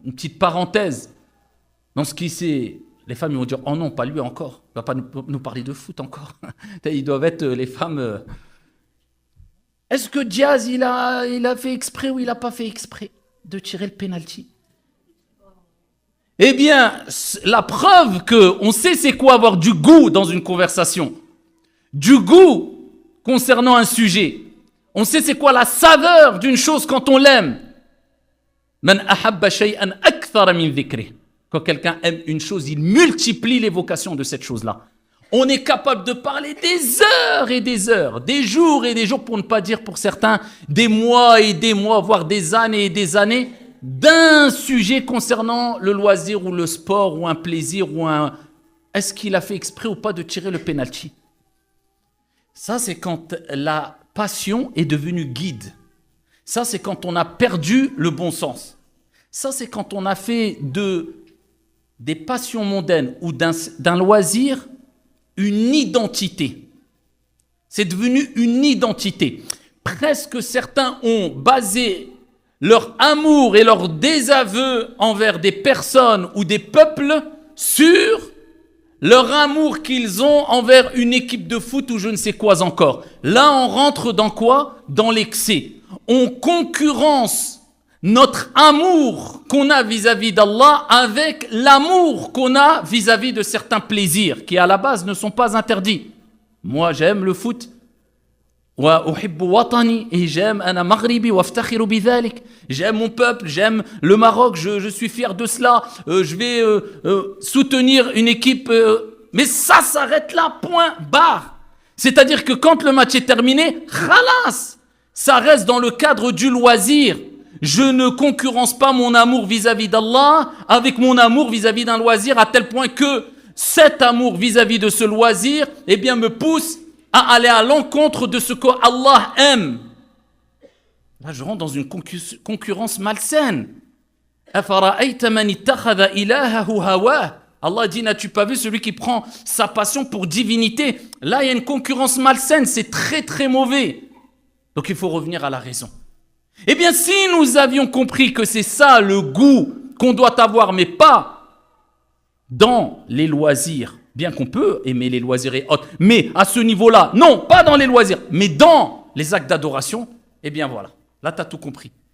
une petite parenthèse dans ce qui s'est... Les femmes ils vont dire, oh non, pas lui encore. Il ne va pas nous parler de foot encore. Ils doivent être les femmes... Est-ce que Diaz, il a fait exprès ou il n'a pas fait exprès de tirer le penalty? Eh bien, la preuve qu'on sait c'est quoi avoir du goût dans une conversation, du goût concernant un sujet, on sait c'est quoi la saveur d'une chose quand on l'aime. Man ahabba shay'an akthara min dhikri. Quand quelqu'un aime une chose, il multiplie l'évocation de cette chose-là. On est capable de parler des heures et des heures, des jours et des jours, pour ne pas dire pour certains des mois et des mois, voire des années et des années, d'un sujet concernant le loisir ou le sport ou un plaisir ou un... Est-ce qu'il a fait exprès ou pas de tirer le penalty? Ça, c'est quand la passion est devenue guide. Ça, c'est quand on a perdu le bon sens. Ça, c'est quand on a fait des passions mondaines ou d'un loisir une identité. C'est devenu une identité. Presque certains ont basé leur amour et leur désaveu envers des personnes ou des peuples sur leur amour qu'ils ont envers une équipe de foot ou je ne sais quoi encore. Là, on rentre dans quoi? Dans l'excès. On concurrence notre amour qu'on a vis-à-vis d'Allah avec l'amour qu'on a vis-à-vis de certains plaisirs qui à la base ne sont pas interdits. Moi, j'aime le foot. Et j'aime j'aime mon peuple, j'aime le Maroc, je suis fier de cela, je vais soutenir une équipe, mais ça s'arrête là, point, barre. C'est-à-dire que quand le match est terminé, khalas, ça reste dans le cadre du loisir. Je ne concurrence pas mon amour vis-à-vis d'Allah avec mon amour vis-à-vis d'un loisir, à tel point que cet amour vis-à-vis de ce loisir, eh bien, me pousse à aller à l'encontre de ce qu'Allah aime. Là, je rentre dans une concurrence malsaine. Allah dit, n'as-tu pas vu celui qui prend sa passion pour divinité? Là, il y a une concurrence malsaine, c'est très très mauvais. Donc il faut revenir à la raison. Eh bien, si nous avions compris que c'est ça le goût qu'on doit avoir, mais pas dans les loisirs, bien qu'on peut aimer les loisirs et autres, mais à ce niveau-là, non, pas dans les loisirs, mais dans les actes d'adoration, eh bien voilà, là tu as tout compris.